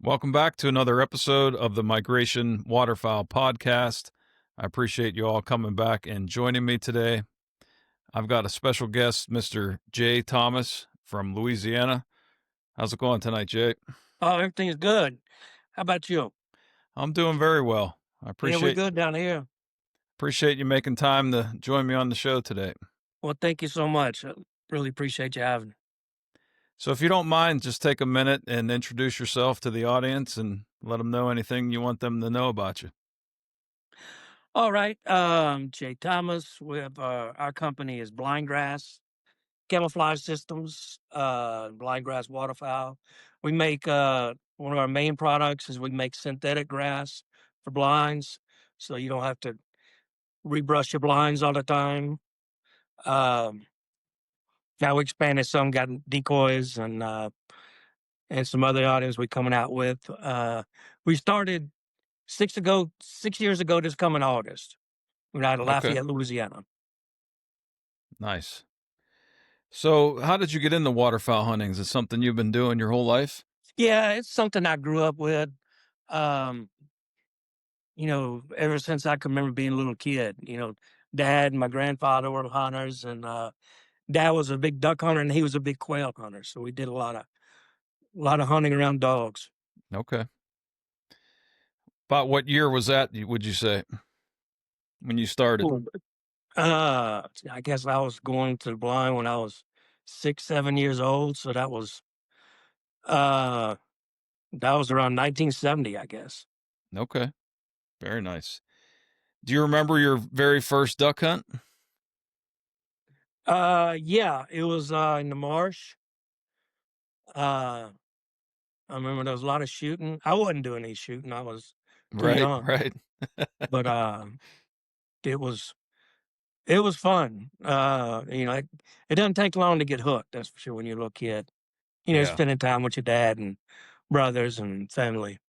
Welcome back to another episode of the Migration Waterfowl podcast. I appreciate you all coming back and joining me today. I've got a special guest, Mr. Jay Thomas from Louisiana. How's it going tonight, Jay? Oh, everything's good. How about you? I'm doing very well. I Yeah, we're appreciate good down here. you making time to join me on the show today. Well, thank you so much. I really appreciate you having me. So if you don't mind, just take a minute and introduce yourself to the audience and let them know anything you want them to know about you. All right. Jay Thomas. We have our company is Blind Grass Camouflage Systems, Blind Grass Waterfowl. We make one of our main products is we make synthetic grass for blinds, so you don't have to rebrush your blinds all the time. Um, Now we expanded some, got decoys and some other items we're coming out with. We started 6 years ago this coming August. We're out of Okay, Lafayette, Louisiana. nice. So how did you get into waterfowl hunting? Is it something you've been doing your whole life? Yeah, it's something I grew up with. Um, ever since I can remember being a little kid. Dad and my grandfather were hunters, and dad was a big duck hunter, and he was a big quail hunter. So we did a lot of hunting around dogs. Okay. About what year was that, would you say, when you started? Cool. I guess I was going to the blind when I was 6, 7 years old. So uh, that was around 1970, I guess. Okay. Very nice. Do you remember your very first duck hunt? Yeah, it was in the marsh. Uh, I remember there was a lot of shooting. I wasn't doing any shooting. I was too Right, young, right. but it was it was fun. It doesn't take long to get hooked. That's for sure. When you're a little kid, Yeah, spending time with your dad and brothers and family.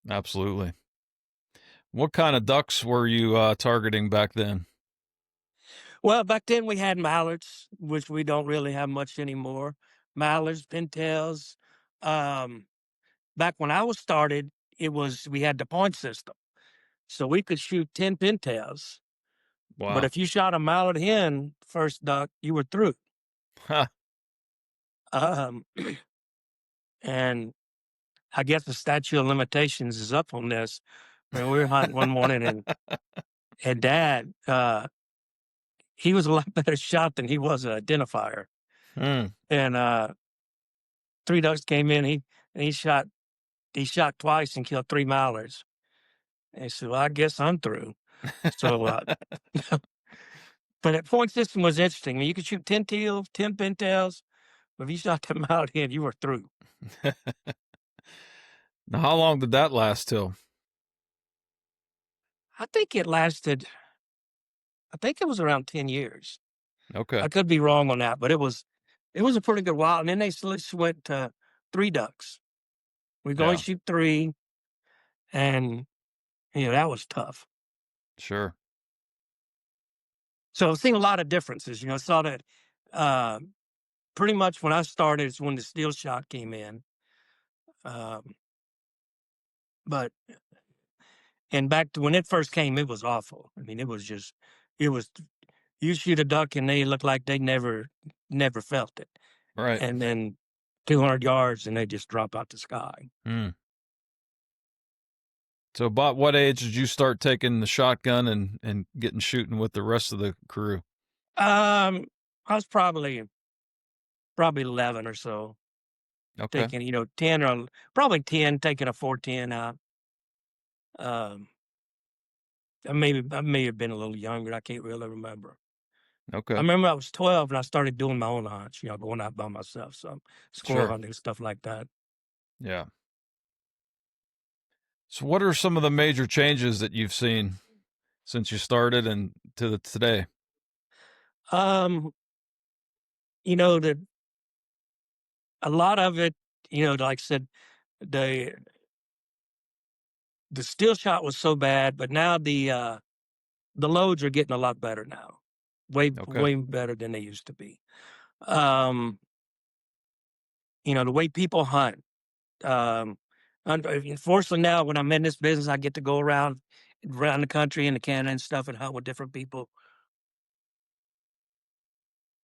absolutely. What kind of ducks were you targeting back then? Well, back then we had mallards, which we don't really have much anymore. Mallards, pintails. Um, Back when I was started, we had the point system, so we could shoot 10 pintails. But Wow. if you shot a mallard hen first duck, you were through. Ha. Um, and I guess the statute of limitations is up on this. When we were hunting one morning, and Dad, he was a lot better shot than he was an identifier. Hmm. And three ducks came in. He shot twice and killed three mallards. And he said, "Well, I guess I'm through." So, but that point system was interesting. I mean, you could shoot 10 teals, 10 pintails, but if you shot them out in, you were through. Now, how long did that last till? I think it lasted, I think it was around 10 years. Okay. I could be wrong on that, but it was a pretty good while. And then they went to three ducks. We could only Yeah, shoot three, and that was tough. sure. So I've seen a lot of differences. Saw that uh, pretty much when I started is when the steel shot came in. Um, but and back to when it first came, it was awful. I mean, it was you shoot a duck and they look like they never felt it, Right. and then 200 yards and they just drop out the sky. Hmm. So about what age did you start taking the shotgun and getting shooting with the rest of the crew? I was probably 11 or so, Okay. taking 10 or probably 10, taking a 410 out. Um, I may have been a little younger. I can't really remember. I Okay. remember I was 12 and I started doing my own hunts, going out by myself, some squirrel Sure. hunting, stuff like that. Yeah. So what are some of the major changes that you've seen since you started and to today? Um, that a lot of it, like I said, the the steel shot was so bad, but now the loads are getting a lot better now, way Okay. way better than they used to be. Um, the way people hunt. Um, Unfortunately, now when I'm in this business, I get to go around the country and the Canada and stuff and hunt with different people.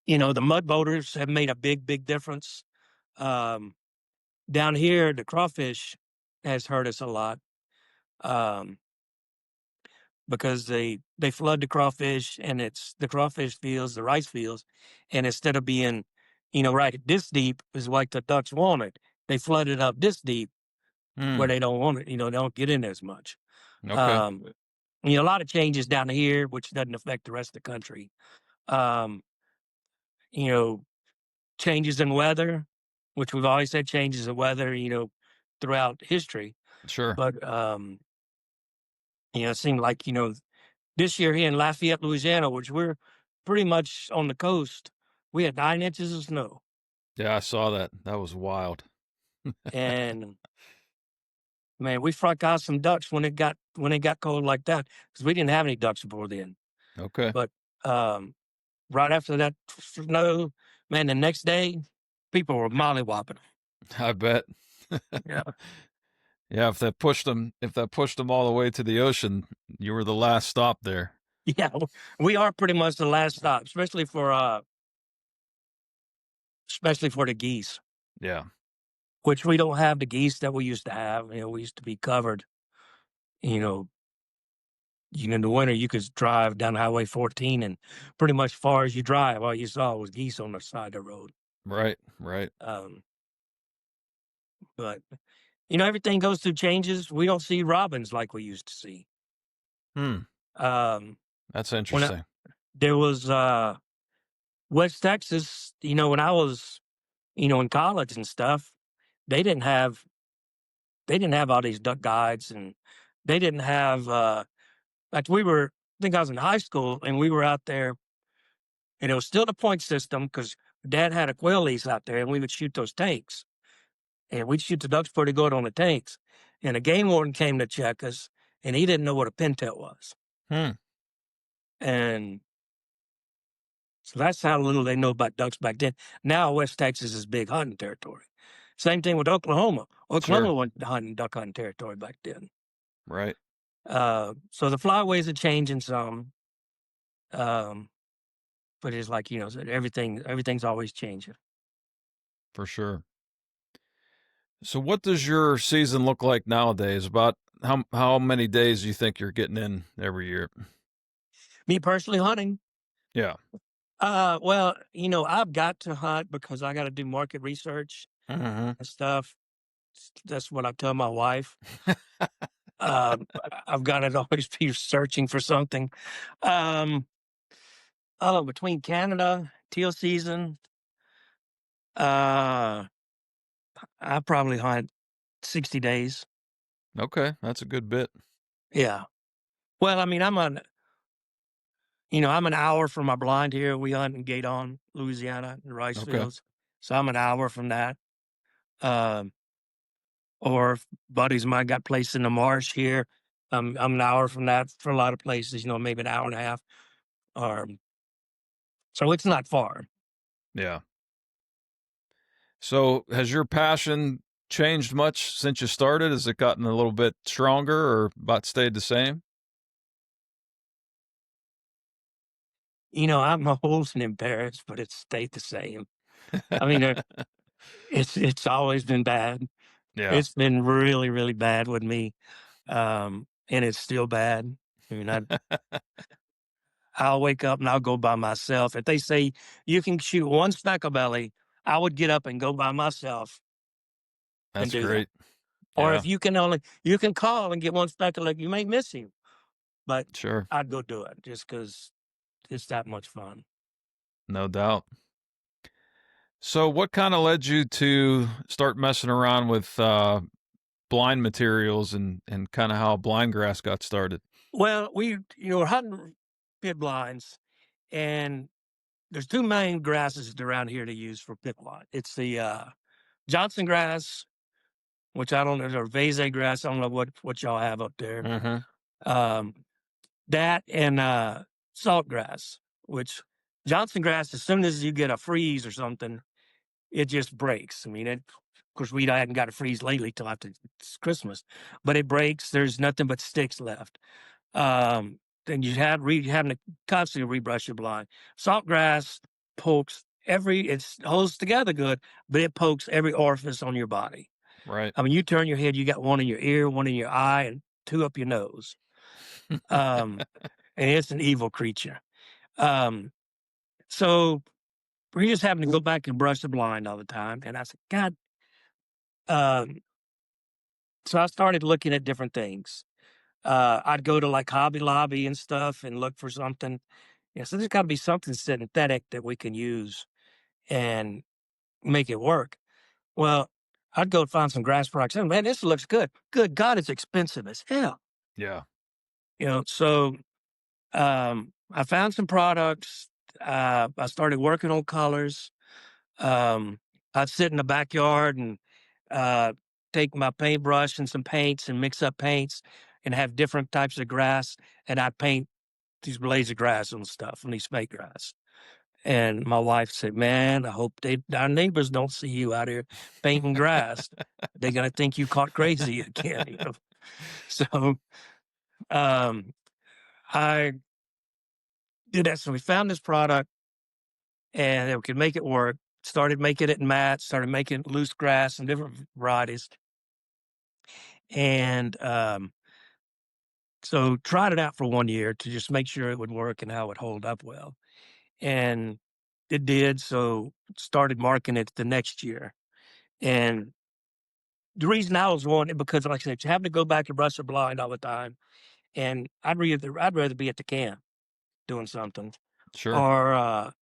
The mud boaters have made a big difference. Um, Down here, the crawfish has hurt us a lot. Um, because they flood the crawfish and it's the crawfish fields, the rice fields, and instead of being, right this deep is like the ducks want it, they flood it up this deep where Hmm. they don't want it. They don't get in as much. Okay. Um, a lot of changes down here, which doesn't affect the rest of the country. Um, you know, Changes in weather, which we've always had changes in weather, throughout history. Sure. But it seemed like, this year here in Lafayette, Louisiana, which we're pretty much on the coast, we had 9 inches of snow. Yeah, I saw that. That was wild. And man, we front out some ducks when it got cold like that because we didn't have any ducks before then. Okay. But um, right after that snow, man, the next day people were mollywopping. I bet. Yeah, Yeah, if that pushed them all the way to the ocean, you were the last stop there. yeah, we are pretty much the last stop, especially for the geese, Yeah. which we don't have the geese that we used to have. We used to be covered. You know, in the winter, you could drive down Highway 14, and pretty much far as you drive, all you saw was geese on the side of the road. Right. Right. Um, but everything goes through changes. We don't see robins like we used to see. Hmm. Um, That's when interesting. there was West Texas, when I was in college and stuff, they didn't have they didn't have all these duck guides, and they didn't have. Like I think I was in high school, and we were out there. And it was still the point system because Dad had a quail lease out there, and we would shoot those tanks. And we'd shoot the ducks pretty good on the tanks. And a game warden came to check us, and he didn't know what a pintail was. Hmm. And so that's how little they know about ducks back then. Now West Texas is big hunting territory. Same thing with Oklahoma. Sure. Oklahoma went duck hunting territory back then. Right. So the flyways are changing some. Um, but it's like, everything's always changing. For sure. So what does your season look like nowadays? About how many days do you think you're getting in every year? Me personally hunting, Yeah. well, I've got to hunt because I got to do market research Hmm. and stuff. That's what I tell my wife. I've got to always be searching for something. Um, Between Canada, teal season, uh, I probably hunt 60 days. Okay, that's a good bit. Yeah. Well, I mean, I'm an hour from my blind here. We hunt in Gaydon, Louisiana, in rice Okay. fields. So I'm an hour from that. Um, or if buddies of mine got placed in the marsh here, I'm an hour from that for a lot of places, maybe an hour and a half. Um, so it's not far. Yeah. So has your passion changed much since you started? Has it gotten a little bit stronger or about stayed the same? I'm old and embarrassed, but it's stayed the same. I mean, it's always been bad. Yeah. It's been really, really bad with me, and it's still bad. I mean, I'll wake up and I'll go by myself. If they say you can shoot one speckle belly, I would get up and go by myself and That's do that. great. Or Yeah, if you can call and get one speckle, like you may miss him, but sure. I'd go do it just because it's that much fun. No doubt. So what kind of led you to start messing around with blind materials and kind of how blind grass got started? Well, we're hunting pit blinds, and there's two main grasses around here to use for pit blind. It's the Johnson grass, which I don't know, or vase grass. I don't know what y'all have up there. Mhm. Um, that and salt grass, which Johnson grass, as soon as you get a freeze or something, it just breaks. I mean, Of course, we hadn't got a freeze lately till after Christmas, but it breaks. There's nothing but sticks left. Then having to constantly rebrush your blind. Saltgrass pokes it holds together good, but it pokes every orifice on your body. Right. I mean, you turn your head, you got one in your ear, one in your eye, and two up your nose. And it's an evil creature. So we're just having to go back and brush the blind all the time. And I said, God, um, so I started looking at different things. I'd go to like Hobby Lobby and stuff and look for something. Yeah, so there's got to be something synthetic that we can use and make it work. Well, I'd go find some grass products. And man, this looks good. Good God, it's expensive as hell. Yeah. So I found some products. I started working on colors. I'd sit in the backyard and uh, take my paintbrush and some paints and mix up paints and have different types of grass. And I'd paint these blades of grass and stuff and these fake grass. And my wife said, "Man, I hope our neighbors don't see you out here painting grass. They're gonna think you caught crazy again." So um, I did that. So we found this product, and we could make it work. Started making it in mats. Started making loose grass and different varieties, and so tried it out for 1 year to just make sure it would work and how it would hold up well, and it did. So started marketing it the next year, and the reason I was wanting it because, like I said, you having to go back to brush the blind all the time, and I'd rather be at the camp doing something, Sure. or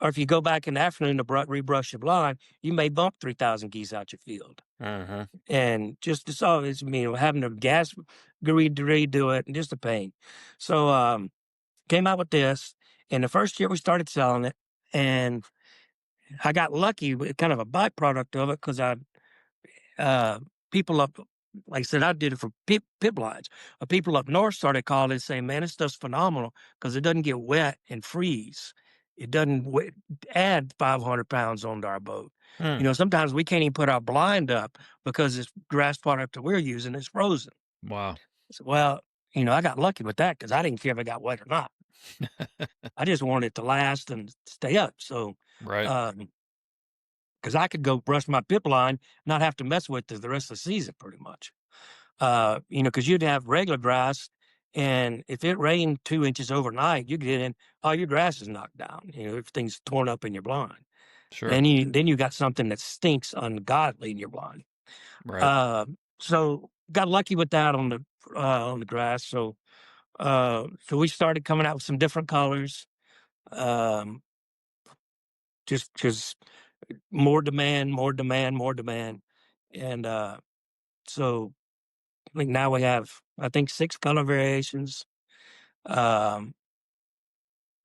or if you go back in the afternoon to rebrush your blind, you may bump 3,000 geese out your field, Uh-huh. and just it's always having to redo it and just a pain. So came out with this, and the first year we started selling it, and I got lucky with kind of a byproduct of it because uh, people up, like I said, I did it for pit blinds. People up north started calling and saying, "Man, this stuff's phenomenal because it doesn't get wet and freeze. It doesn't add 500 pounds onto our boat. Hmm. Sometimes we can't even put our blind up because this grass product that we're using is frozen." Wow. So, well, I got lucky with that because I didn't care if it got wet or not. I just wanted it to last and stay up. So, Right. um, because I could go brush my pip line, not have to mess with it the rest of the season pretty much. Because you'd have regular grass, and if it rained 2 inches overnight, you get in, all your grass is knocked down. Everything's torn up in your blind. Sure. Then you got something that stinks ungodly in your blind. Right. Uh, so got lucky with that on the grass. So we started coming out with some different colors. Um, just because more demand, more demand, more demand. And so I think now we have, I think, 6 color variations. Um,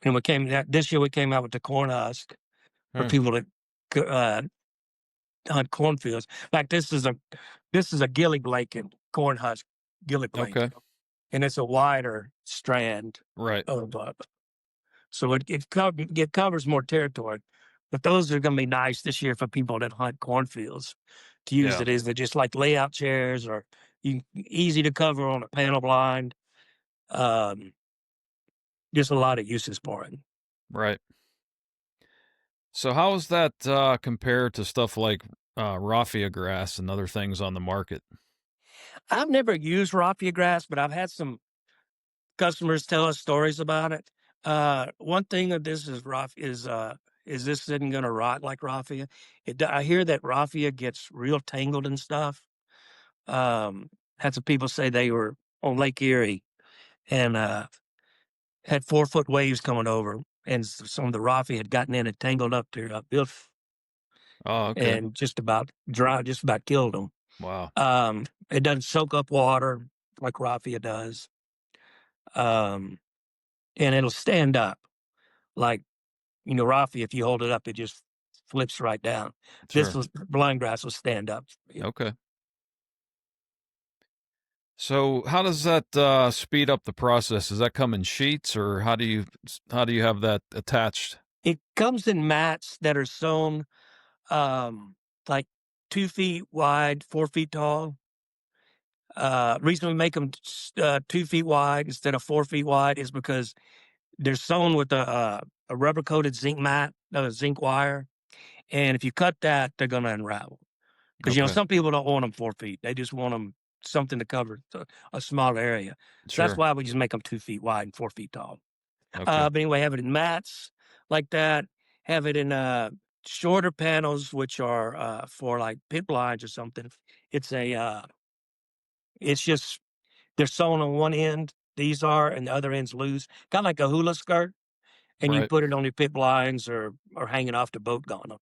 and this year we came out with the corn husk for Hmm. people that hunt cornfields. In fact, this is a gilly blanket corn husk gilly Okay. blanket, and it's a wider strand Right. of so it covers more territory. But those are going to be nice this year for people that hunt cornfields to use Yeah. it as just like layout chairs, or easy to cover on a panel blind. Um, just a lot of uses for it. Right. So how is that compared to stuff like raffia grass and other things on the market? I've never used raffia grass, but I've had some customers tell us stories about it. One thing of this is this isn't going to rot like raffia. I hear that raffia gets real tangled and stuff. Had some people say they were on Lake Erie and had 4-foot waves coming over, and some of the raffia had gotten in and tangled up their bill Oh, okay. and just about killed them. Wow. It doesn't soak up water like raffia does, um, and it'll stand up like raffia. If you hold it up, it just flips right down. This Sure. was blind grass will stand up. Okay. So how does that speed up the process? Does that come in sheets or how do you have that attached? It comes in mats that are sewn, like 2 feet wide, 4 feet tall. Reason we make them 2 feet wide instead of 4 feet wide is because they're sewn with a rubber coated zinc mat, zinc wire, and if you cut that, they're going to unravel. Because Okay. some people don't want them 4 feet; they just want them something to cover a smaller area. So that's Sure. why we just make them 2 feet wide and 4 feet tall. Okay. But anyway, have it in mats like that. Have it in shorter panels, which are for like pit blinds or something. It's a it's just they're sewn on one end. These are, and the other end's loose, kind of like a hula skirt, and you Right. put it on your pit blinds or hanging off the boat gonner.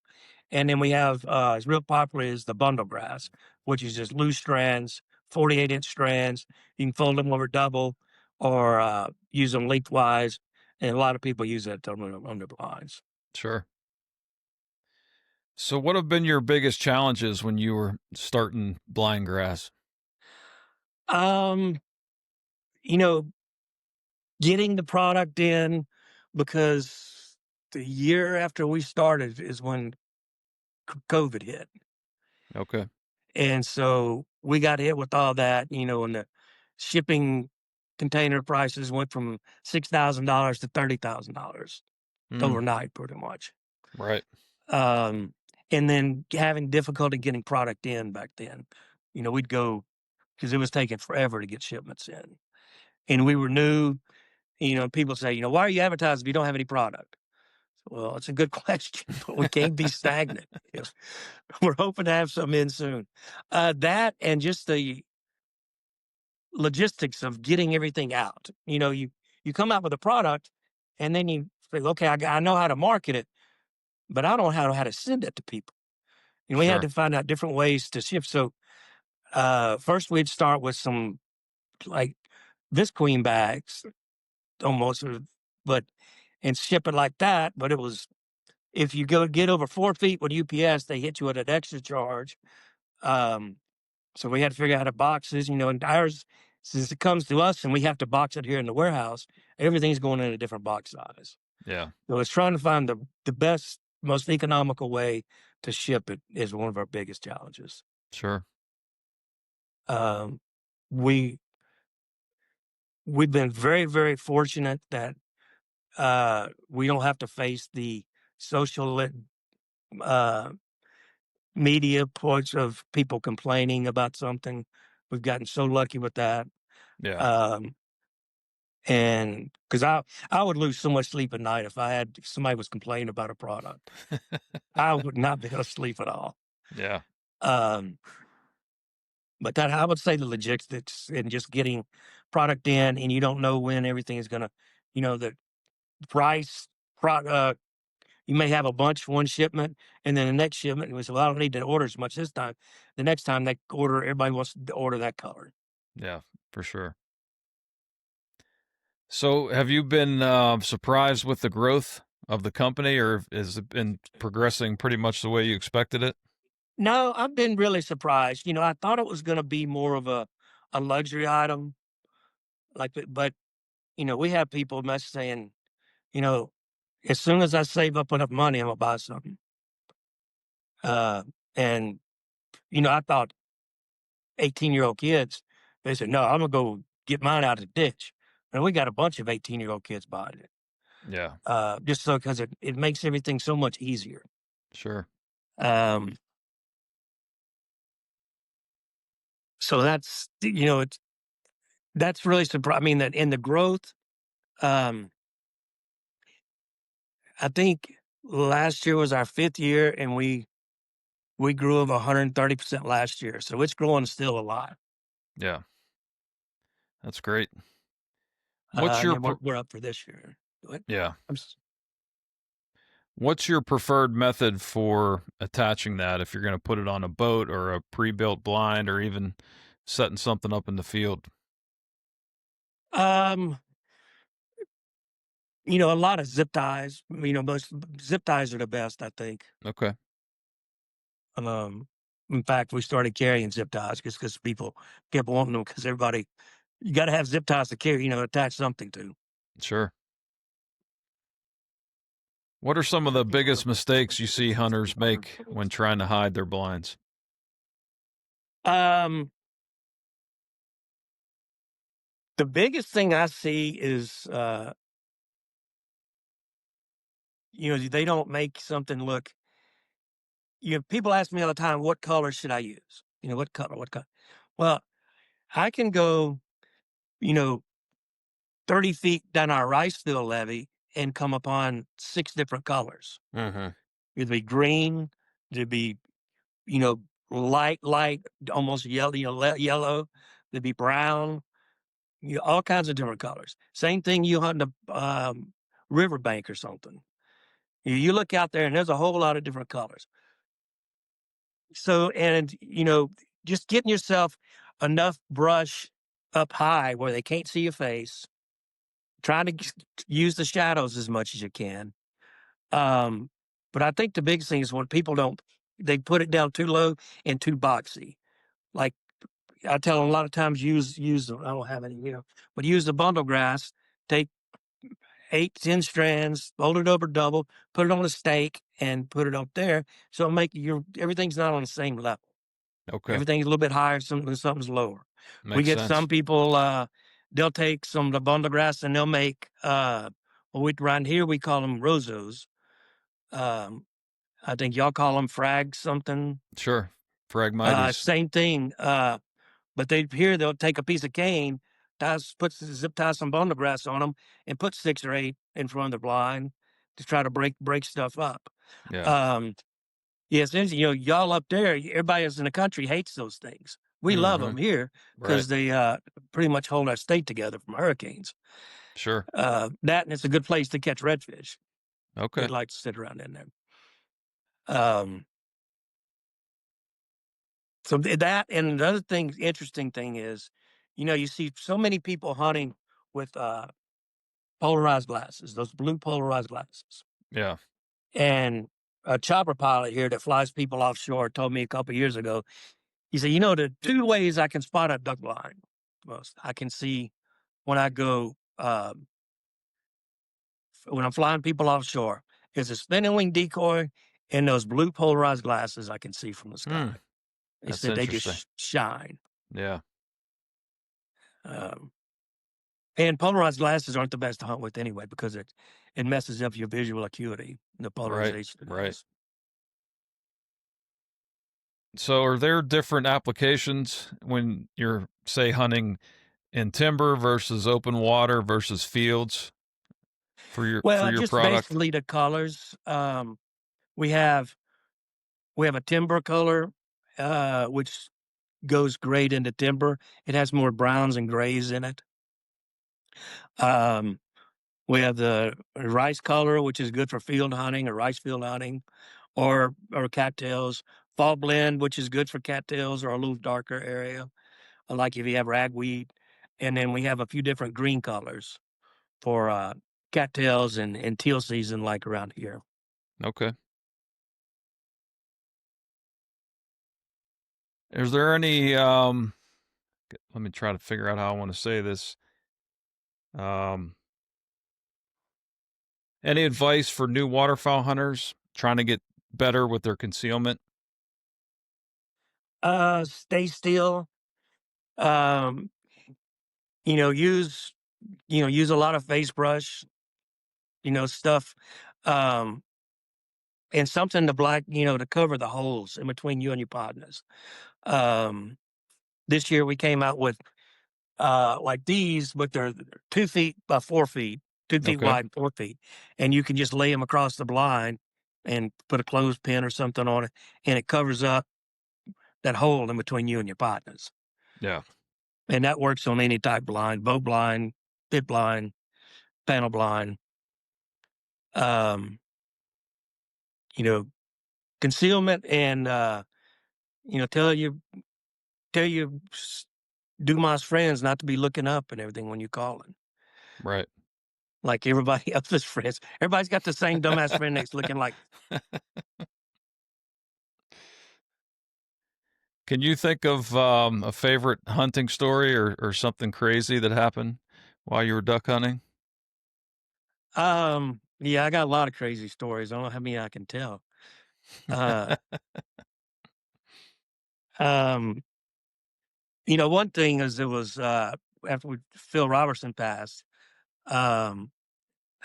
And then we have it's real popular is the bundle grass, which is just loose strands, 48-inch strands. You can fold them over double or use them lengthwise. And a lot of people use that on their blinds. Sure. So, what have been your biggest challenges when you were starting blind grass? Um, you know, getting the product in because the year after we started is when COVID hit. Okay. And so we got hit with all that, and the shipping container prices went from $6,000 to $30,000 Mm, overnight, pretty much. right. Um, and then having difficulty getting product in back then. We'd go because it was taking forever to get shipments in. And we were new, people say, why are you advertising if you don't have any product? Well, it's a good question, but we can't be stagnant. We're hoping to have some in soon. That and just the logistics of getting everything out. You come out with a product, and then you say, "Okay, I know how to market it, but I don't know how to send it to people." We had Sure. to find out different ways to ship. So first, we'd start with some like this queen bags, almost, but and ship it like that. But it was if you go get over 4 feet with UPS, they hit you at an extra charge. Um, So we had to figure out how to boxes, and ours, since it comes to us and we have to box it here in the warehouse, everything's going in a different box size. Yeah. So it's trying to find the best, most economical way to ship it is one of our biggest challenges. Sure. Um, we we've been very, very fortunate that we don't have to face the social uh, media points of people complaining about something. We've gotten so lucky with that. Yeah. Um, And because I would lose so much sleep at night if somebody was complaining about a product. I would not be able to sleep at all. Yeah. Um, but that I would say the logistics and just getting product in, and you don't know when everything is gonna, the price. You may have a bunch one shipment, and then the next shipment was well, I don't need to order as much this time. The next time they order, everybody wants to order that color. Yeah. For sure. So, have you been surprised with the growth of the company, or has it been progressing pretty much the way you expected it? No, I've been really surprised. I thought it was going to be more of a luxury item, but we have people mess saying, you know, as soon as I save up enough money, I'm gonna buy something. And I thought 18-year-old kids, they said, no, I'm gonna go get mine out of the ditch. And we got a bunch of 18-year-old kids buying it. Yeah. Just so because it makes everything so much easier. Sure. Um, so that's really surprising. I mean, that in the growth, um, I think last year was our 5th year, and we grew over 130% last year. So it's growing still a lot. Yeah. That's great. What's And your then we're up for this year. What? yeah? I'm s- What's your preferred method for attaching that if you're going to put it on a boat or a pre-built blind or even setting something up in the field? Um, a lot of zip ties. Most zip ties are the best, I think. Okay. Um, in fact, we started carrying zip ties just because people kept wanting them because everybody, you got to have zip ties to carry, attach something to. Sure. What are some of the biggest mistakes you see hunters make when trying to hide their blinds? Um, the biggest thing I see is, they don't make something look. People ask me all the time, "What color should I use?" "What color? What color?" Well, I can go, you know, 30 feet down our rice field levee and come upon 6 different colors. Hmm. It'd be green, it'd be, you know, light, almost yellow, yellow, it'd be brown, all kinds of different colors. Same thing you hunt in a riverbank or something. You look out there and there's a whole lot of different colors. So, and, just getting yourself enough brush up high where they can't see your face, trying to use the shadows as much as you can. Um, but I think the biggest thing is when people don't, they put it down too low and too boxy. Like I tell them a lot of times, use. I don't have any here, but use the bundle grass. Take 8, 10 strands, fold it over double, put it on a stake, and put it up there. So it'll make everything's not on the same level. Okay. Everything's a little bit higher, something's lower. We Makes get sense. some people, they'll take some of the bundle grass and they'll make, well, around here we call them rosos. Um, I think y'all call them frag something. Sure. Phragmites. Same thing. But they'll take a piece of cane, zip tie some bundle grass on them, and put 6 or 8 in front of the blind to try to break stuff up. Yeah. Um, yes, and, y'all up there, everybody else in the country hates those things. We love Hmm. them here Right. because they pretty much hold our state together from hurricanes. Sure. That and it's a good place to catch redfish. They'd Okay. like to sit around in there. Um, So that and the other thing, interesting thing is, you see so many people hunting with polarized glasses, those blue polarized glasses. Yeah. And a chopper pilot here that flies people offshore told me a couple years ago. He said, the 2 ways I can spot a duck blind. Most I can see when I go when I'm flying people offshore is a spinning wing decoy and those blue polarized glasses I can see from the Hmm. sky. They That's said they interesting. just shine. Yeah. Um, And polarized glasses aren't the best to hunt with anyway because it messes up your visual acuity, the Right. polarization it Right. does. So, are there different applications when you're, say, hunting in timber versus open water versus fields for Well, your just product? basically the colors. We have we have a timber color, which goes great into timber. It has more browns and grays in it. Um, we have the rice color, which is good for field hunting or rice field hunting, or cattails. Fall blend, which is good for cattails or a little darker area, like if you have ragweed. And then we have a few different green colors for cattails and teal season, like around here. Okay. Is there any let me try to figure out how I want to say this. Um any advice for new waterfowl hunters trying to get better with their concealment? Stay still. Um, use use a lot of face brush. Stuff, um, and something to to cover the holes in between you and your partners. Um, this year we came out with like these, but they're 2 feet by 4 feet, 2 feet Okay. wide, and 4 feet, and you can just lay them across the blind and put a clothespin or something on it, and it covers up that hole in between you and your partners. Yeah. And that works on any type blind, bow blind, pit blind, panel blind. Um, you know, concealment and tell you Dumas friends not to be looking up and everything when you calling. Right. Like everybody else's friends. Everybody's got the same dumbass friend that's looking like. Can you think of a favorite hunting story or something crazy that happened while you were duck hunting? Yeah, I got a lot of crazy stories. I don't know how many I can tell. Uh, um, One thing is it was, after Phil Robertson passed, um,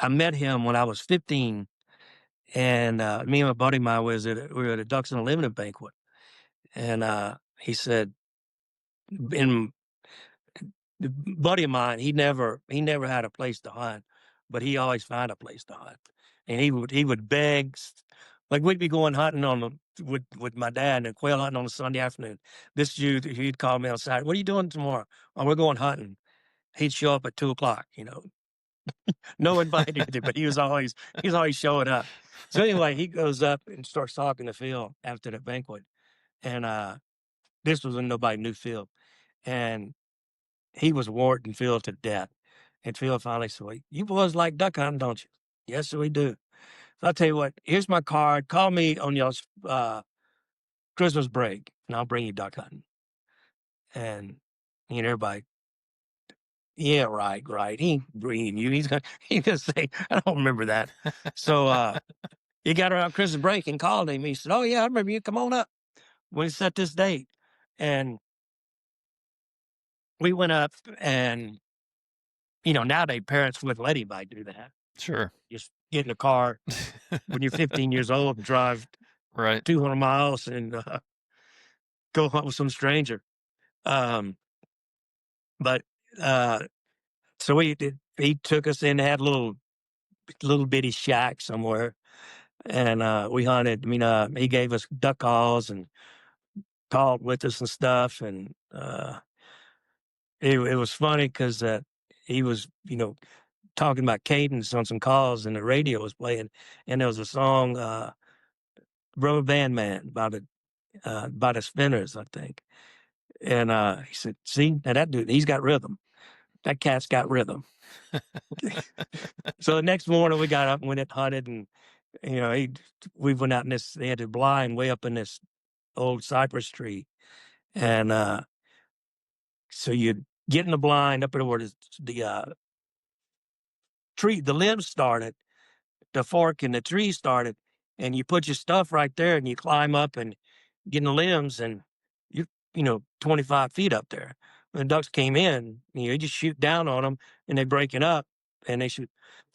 I met him when I was 15, and, me and my buddy of mine we were at a Ducks Unlimited banquet, and, he said, in the buddy of mine, he never had a place to hunt, but he always found a place to hunt, and he would beg, like, we'd be going hunting on the with my dad and quail hunting on a Sunday afternoon. This dude, he'd call me on Saturday, "What are you doing tomorrow?" "Oh, we're going hunting." He'd show up at 2 o'clock. No invited him, but he was always showing up. So anyway, he goes up and starts talking to Phil after the banquet, and this was when nobody knew Phil, and he was warting Phil to death. And Phil finally said, "Well, you boys like duck hunting, don't you?" "Yes, sir, we do." "So I'll tell you what, here's my card. Call me on your Christmas break, and I'll bring you duck hunting." And everybody, "Yeah, right, right. He ain't bringing you. He's gonna say, I don't remember that." So he got around Christmas break and called him. He said, "Oh yeah, I remember you. Come on up. We set this date." And we went up, and nowadays parents wouldn't let anybody do that. Sure. Just get in a car when you're 15 years old and drive Right. 200 miles and go hunt with some stranger. Um, but uh, so he took us in, had a little bitty shack somewhere, and we hunted. I mean, he gave us duck calls and called with us and stuff, and it was funny because he was, talking about cadence on some calls, and the radio was playing, and there was a song, "Rubber Band Man" by the Spinners, I think. And he said, "See, now that dude, he's got rhythm. That cat's got rhythm." So the next morning we got up and went and hunted, and you know, he, we went out in this. They had a blind way up in this old cypress tree, and so you get in the blind up there where the tree, the limbs started, the fork and the tree started, and you put your stuff right there, and you climb up and get in the limbs, and you 25 feet up there. When the ducks came in, you just shoot down on them, and they break it up, and they shoot.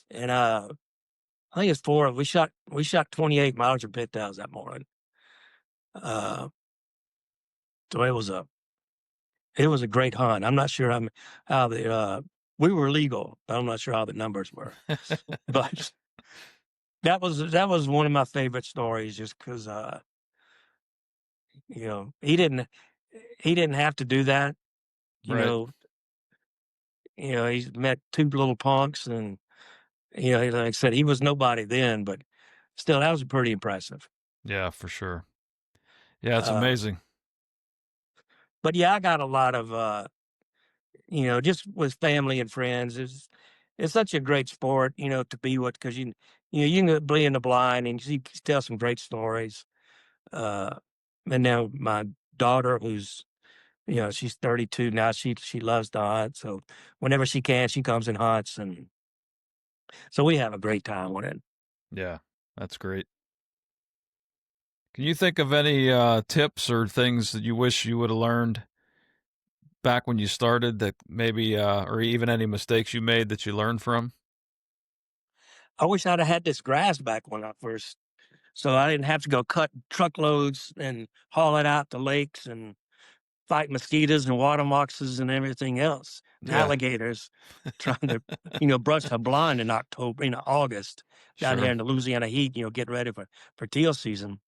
And I think it's four. We shot 28 miles of pit tails that morning. Uh, so it was a great hunt. I'm not sure how the we were legal. But I'm not sure how the numbers were, but that was one of my favorite stories, just because he didn't have to do that. You Right. know, he's met two little punks, and like I said, he was nobody then, but still, that was pretty impressive. Yeah, for sure. Yeah, it's Uh, amazing. but yeah, I got a lot of just with family and friends. It's such a great sport, to be with, because you can be in the blind and you can tell some great stories. Uh, and now my daughter, who's she's 32 now, she loves to hunt. So whenever she can, she comes and hunts, and so we have a great time with it. Yeah, that's great. Can you think of any tips or things that you wish you would have learned back when you started that maybe, or even any mistakes you made that you learned from? I wish I'd have had this grass back when I first, so I didn't have to go cut truckloads and haul it out to lakes and fight mosquitoes and water moxes and everything else, and Yeah, alligators, trying to, brush a blind in October, August, down here sure. in the Louisiana heat, getting ready for teal season.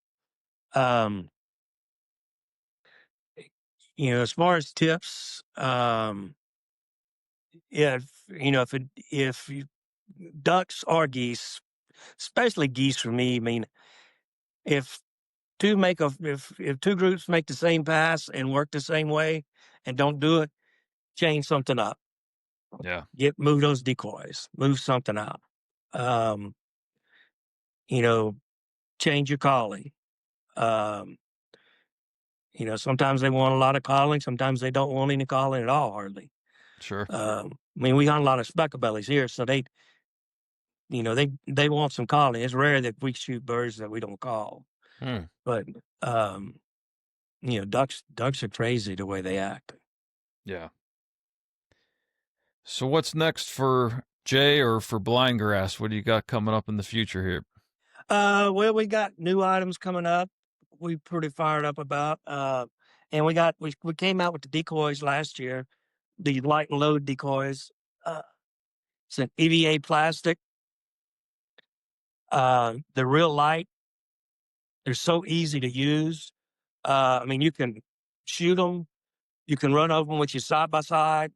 Um, as far as tips, if ducks or geese, especially geese for me, I mean, if if two groups make the same pass and work the same way and don't do it, change something up. Yeah, Move those decoys, move something out. Um, you know, change your calling. Um, sometimes they want a lot of calling, sometimes they don't want any calling at all, hardly. sure. I mean, we hunt a lot of specklebellies here, so they want some calling. It's rare that we shoot birds that we don't call, Hmm. but ducks are crazy the way they act. Yeah. So what's next for Jay or for blind grass? What do you got coming up in the future here? Well, we got new items coming up. We pretty fired up about. And we came out with the decoys last year, the light and load decoys. Uh, it's an EVA plastic. They're real light. They're so easy to use. I mean, you can shoot them. You can run over them with you side by side.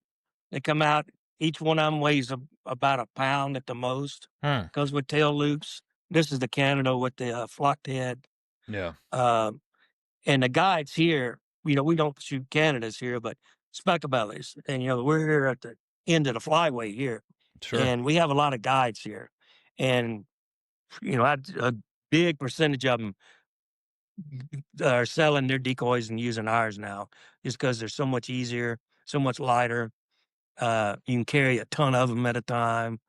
They come out. Each one of them weighs about a pound at the most. Hmm. Goes with tail loops. This is the Canada with the flocked head. Yeah. Um, and the guides here, we don't shoot Canadas here, but specklebellies. And, we're here at the end of the flyway here. Sure. And we have a lot of guides here. And, a big percentage of them are selling their decoys and using ours now just because they're so much easier, so much lighter. You can carry a ton of them at a time.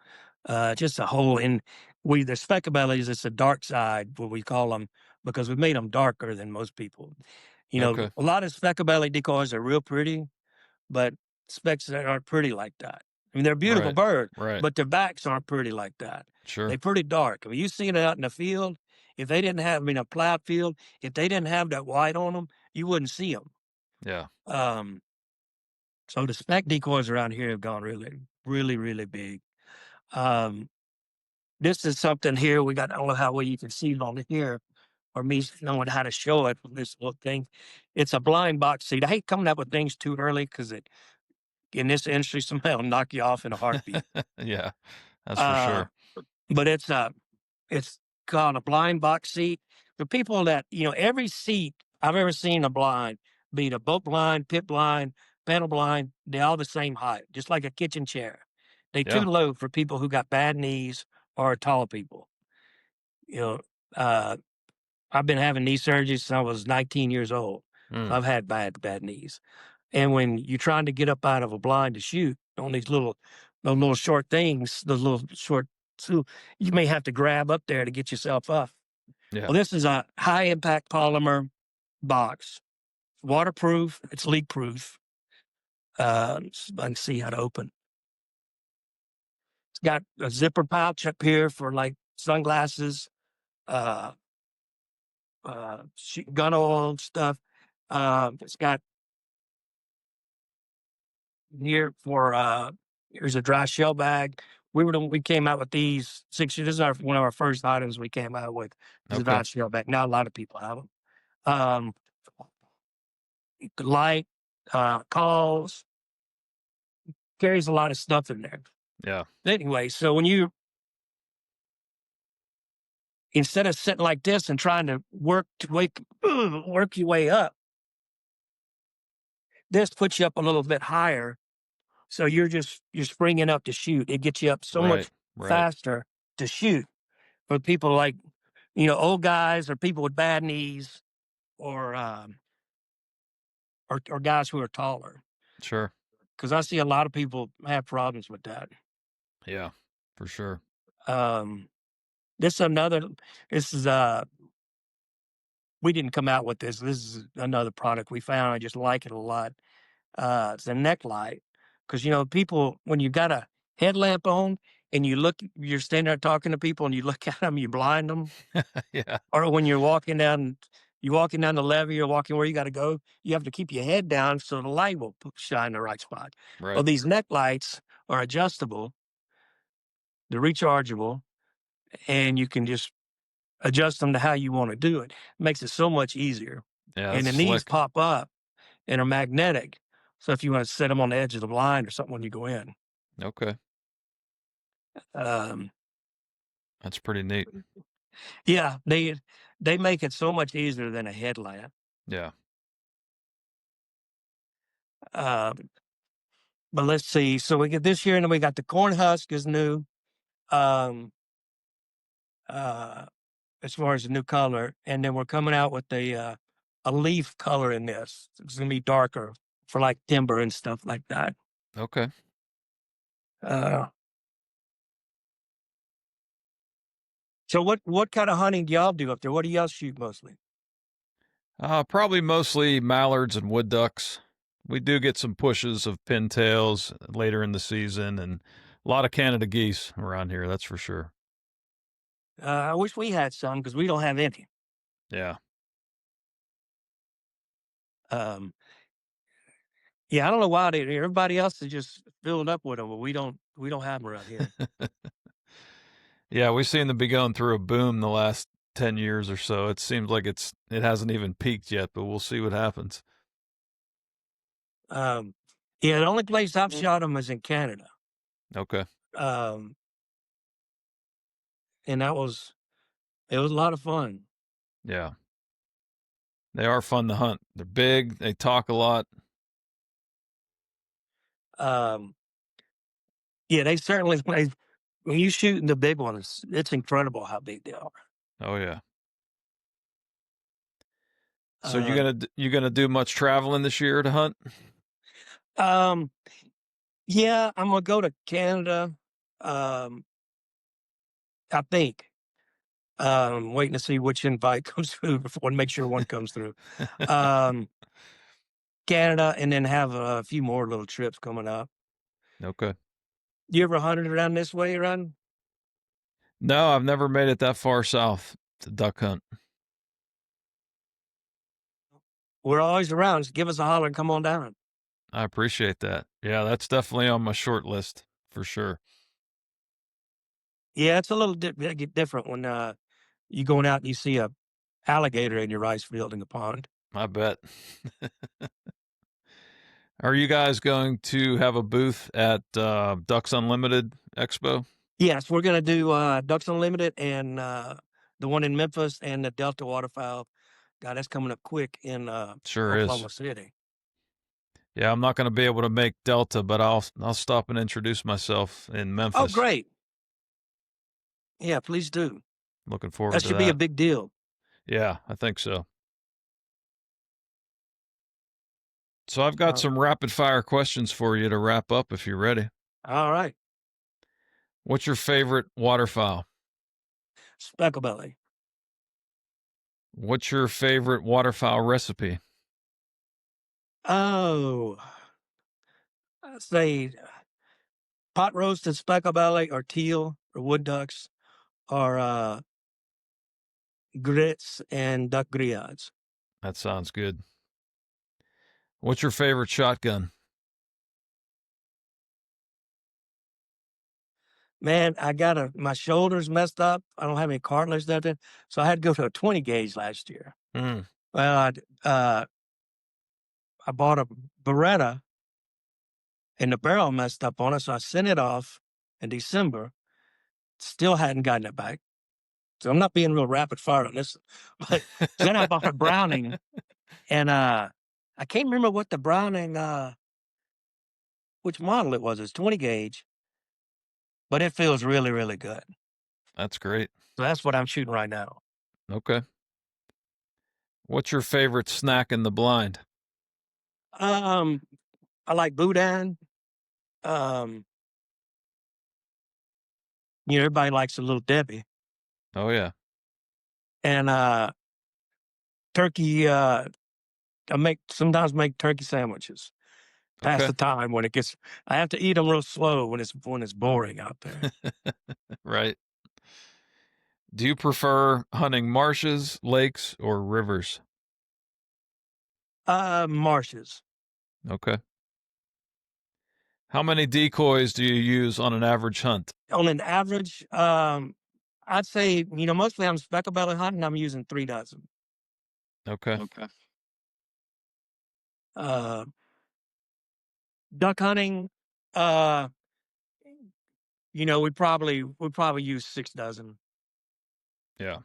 Just a whole, and the specklebellies, it's a dark side, what we call them, because we made them darker than most people. Okay. A lot of specklebelly decoys are real pretty, but specks that aren't pretty like that. I mean, they're a beautiful Right. bird, Right. but their backs aren't pretty like that. Sure. They're pretty dark. I mean, you see it out in the field. If they didn't have, a plowed field, if they didn't have that white on them, you wouldn't see them. Yeah. Um, so the spec decoys around here have gone really, really, really big. Um, this is something here we got. I don't know how well you can see it on here, or me knowing how to show it. This little thing, it's a blind box seat. I hate coming up with things too early because in this industry, somebody will knock you off in a heartbeat. Yeah. That's for Uh, sure. but it's called a blind box seat. For people that every seat I've ever seen a blind, be it a boat blind, pit blind, panel blind, they all the same height, just like a kitchen chair. They too Yeah. low for people who got bad knees or tall people. You know, uh, I've been having knee surgery since I was 19 years old. So Mm. I've had bad knees. And when you're trying to get up out of a blind to shoot on those little short things, those little short, so you may have to grab up there to get yourself up. Yeah. Well, this is a high impact polymer box. It's waterproof. It's leak proof. I can see how to open. It's got a zipper pouch up here for like sunglasses, uh, gun oil and stuff. It's got here for here's a dry shell bag. We came out with these 6 years. This is one of our first items we came out with. Is a Okay. dry shell bag. Now a lot of people have them. Um, light calls carries a lot of stuff in there. Yeah. Anyway, so when you instead of sitting like this and trying to work your way up, this puts you up a little bit higher. So you're springing up to shoot. It gets you up so Right. much Right. faster to shoot. For people like old guys or people with bad knees or or guys who are taller. Sure. Because I see a lot of people have problems with that. Yeah. For sure. Um, this is another. This is we didn't come out with this. This is another product we found. I just like it a lot. It's a neck light because people when you got a headlamp on and you're standing there talking to people and you look at them, you blind them. Yeah. Or when you're walking down the levee or walking where you got to go, you have to keep your head down so the light will shine the right spot. Well, Right. these neck lights are adjustable, they're rechargeable, and you can just adjust them to how you want to do it. Makes it so much easier. Yeah. And That's the knees slick. pop up and are magnetic. So if you want to set them on the edge of the blind or something when you go in, Okay. um, That's pretty neat. yeah, they make it so much easier than a headlamp. Yeah. Um, But let's see. So we get this year, and then we got the corn husk is new. Um, uh, as far as the new color, and then we're coming out with a leaf color in this. It's gonna be darker for like timber and stuff like that. Okay. Uh, so what kind of hunting do y'all do up there? What do y'all shoot mostly? Probably mostly mallards and wood ducks. We do get some pushes of pintails later in the season and a lot of Canada geese around here, that's for sure. I wish we had some because we don't have any. Yeah. Um, yeah, I don't know why everybody else is just filled up with them, but we don't have them around here. Yeah, we seem to be going through a boom the last 10 years or so. It seems like it hasn't even peaked yet, but we'll see what happens. Um, yeah, the only place I've shot them is in Canada. Okay. Um, and it was a lot of fun. Yeah. They are fun to hunt. They're big, they talk a lot. Um, yeah, they certainly when you shoot the big ones, it's incredible how big they are. Oh yeah. So Um, you gonna do much traveling this year to hunt? um, yeah, I'm gonna go to Canada. Um, I think. Waiting to see which invite comes through before and make sure one comes through. Um, Canada, and then have a few more little trips coming up. Okay. You ever hunted around this way, Run? No, I've never made it that far south to duck hunt. We're always around. Just give us a holler and come on down. I appreciate that. Yeah, that's definitely on my short list for sure. Yeah, it's a little different when you going out and you see a alligator in your rice field in the pond. I bet. Are you guys going to have a booth at Ducks Unlimited Expo? Yes, we're gonna do Ducks Unlimited and the one in Memphis and the Delta Waterfowl. God, that's coming up quick in Sure is. Oklahoma City. Yeah, I'm not going to be able to make Delta, but I'll stop and introduce myself in Oh, Memphis. great. Yeah, please do. Looking That forward to should be a that. big deal. Yeah, I think so. So I've got Uh, some rapid fire questions for you to wrap up if you're ready. all right. What's your favorite waterfowl? Specklebelly. What's your favorite waterfowl recipe? Oh, I'd say pot roasted specklebelly or teal or wood ducks or grits and duck grillades. That sounds good. What's your favorite shotgun? Man, I got my shoulders messed up. I don't have any cartilage left in, so I had to go to a 20 gauge last year. Mm, Well, I bought a Beretta and the barrel messed up on it, so I sent it off in December. Still hadn't gotten it back. So I'm not being real rapid fire on this. But then I bought a Browning and I can't remember what the Browning which model it was. It's 20 gauge, but it feels really, really good. that's great. So that's what I'm shooting right now. Okay. What's your favorite snack in the blind? Um, I like boudin. Um, everybody likes a little Debbie. Oh yeah. And turkey, sometimes make turkey sandwiches. Pass Okay. the time when it gets. I have to eat them real slow when it's boring out there. Right. Do you prefer hunting marshes, lakes, or rivers? Marshes. Okay. How many decoys do you use on an average hunt? On an average, I'd say mostly I'm specklebelly hunting. I'm using 3 dozen. Okay. Okay. Uh, duck hunting. Uh, we probably use 6 dozen. Yeah.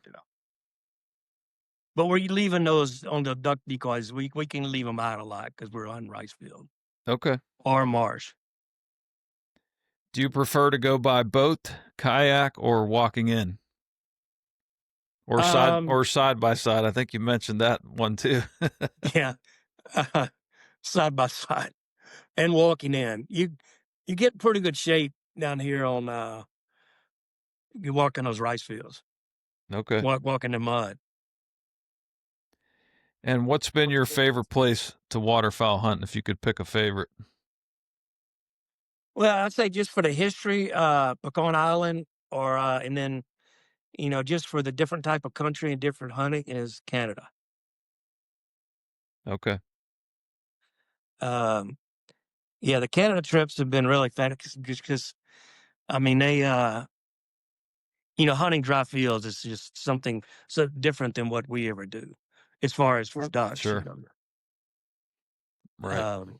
But we're leaving those on the duck decoys. We can leave them out a lot because we're on rice field Okay. or marsh. Do you prefer to go by boat, kayak, or walking in? Um, Or side by side? I think you mentioned that one too. yeah, side by side and walking in. You get pretty good shape down here on you walk in those rice fields, Okay. walk in the mud. And what's been your favorite place to waterfowl hunt, if you could pick a favorite? Well, I'd say just for the history, Pecan Island, or and then just for the different type of country and different hunting is Canada. Okay. Um, yeah, the Canada trips have been really fun just because I mean hunting dry fields is just something so different than what we ever do, as far as for ducks. Sure. Right. Um,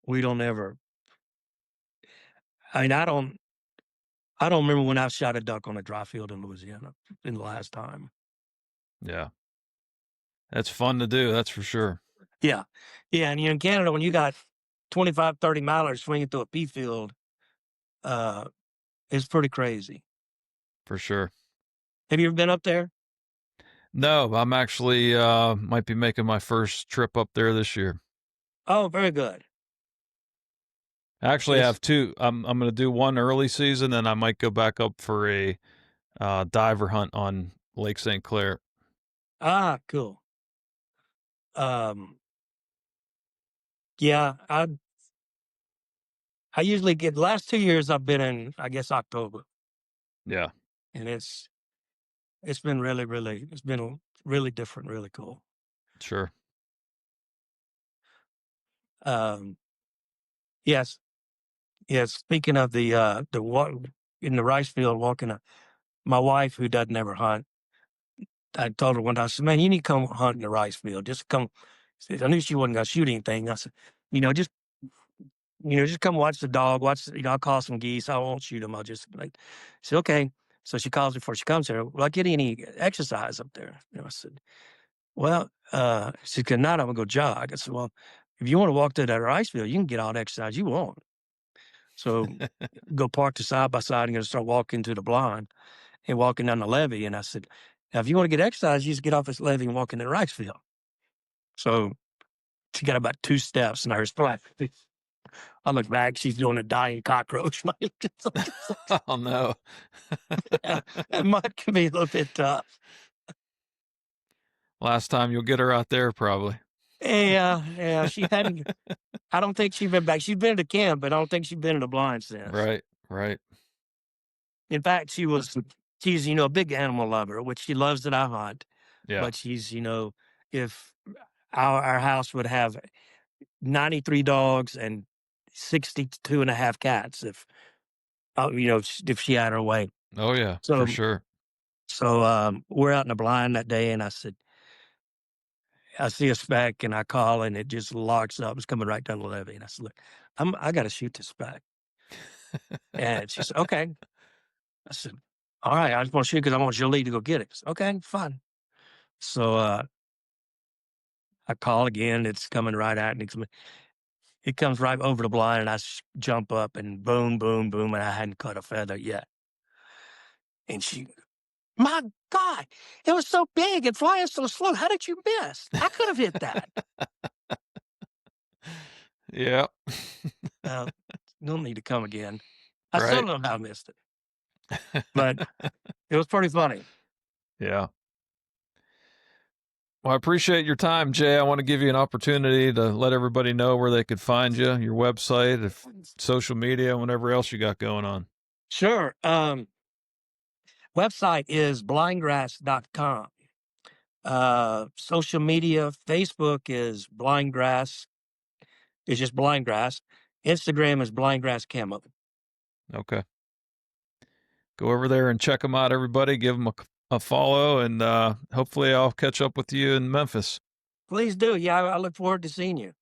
we don't ever. I mean, I don't remember when I shot a duck on a dry field in Louisiana in the last time. Yeah. That's fun to do. That's for sure. Yeah. Yeah, and in Canada, when you got 25, 30 milers swinging through a pea field, uh, it's pretty crazy. For sure. Have you ever been up there? No, I'm actually might be making my first trip up there this year. Oh, very good. Actually, I It's have two. I'm going to do one early season, and I might go back up for a diver hunt on Lake St. Clair. cool. Um, yeah, I usually get the last 2 years I've been in, I guess, October, Yeah, and it's been it's been really different, really cool. sure. Um, yes, yes. Speaking of the walk in the rice field, walking, my wife who doesn't ever hunt, I told her one time, I said, "Man, you need to come hunt in the rice field. Just come." I knew she wasn't gonna shoot anything. I said, just just come watch the dog. Watch, I'll call some geese. I won't shoot them. I'll just like, she said, okay. So she calls before she comes here. Will I get any exercise up there? I said, well, she said, not, I'm gonna go jog. I said, well, if you want to walk to that rice field, you can get all the exercise you want. So go park the side by side and gonna start walking to the blind and walking down the levee. And I said, now, if you want to get exercise, you just get off this levee and walk into the rice field. So she got about 2 steps and I heard splash. I look back, she's doing a dying cockroach. Oh no. Yeah, that might can be a little bit tough. Last time you'll get her out there, probably. Yeah, yeah, she hadn't. I don't think she's been back. She's been to camp, but I don't think she's been in the blind since. Right, right. In fact, she's a big animal lover, which she loves that I hunt. Yeah. But if our house would have 93 dogs and 62 and a half cats, if she had her way. Oh yeah, for So sure. we're out in the blind that day, and I said, I see a speck, and I call, and it just locks up. It's coming right down the levee, and I said, "Look, I got to shoot this speck." And she said, "Okay." I said, "All right, I just want to shoot because I want Jolie to go get it." I said, "Okay, fine." So I call again. It's coming right at me. It comes right over the blind, and I jump up, and boom, boom, boom, and I hadn't cut a feather yet. And she, my God, it was so big and flying so slow. How did you miss? I could have hit that. Yeah. Uh, You'll need to come again. I still Right. don't know how I missed it, but it was pretty funny. Yeah. Well, I appreciate your time, Jay. I want to give you an opportunity to let everybody know where they could find you, your website, if social media, whatever else you got going on. Sure. Website is blindgrass.com. Social media, Facebook is blindgrass. It's just blindgrass. Instagram is blindgrass camo. Okay. Go over there and check them out, everybody. Give them a follow, and hopefully I'll catch up with you in Memphis. Please do. Yeah, I look forward to seeing you.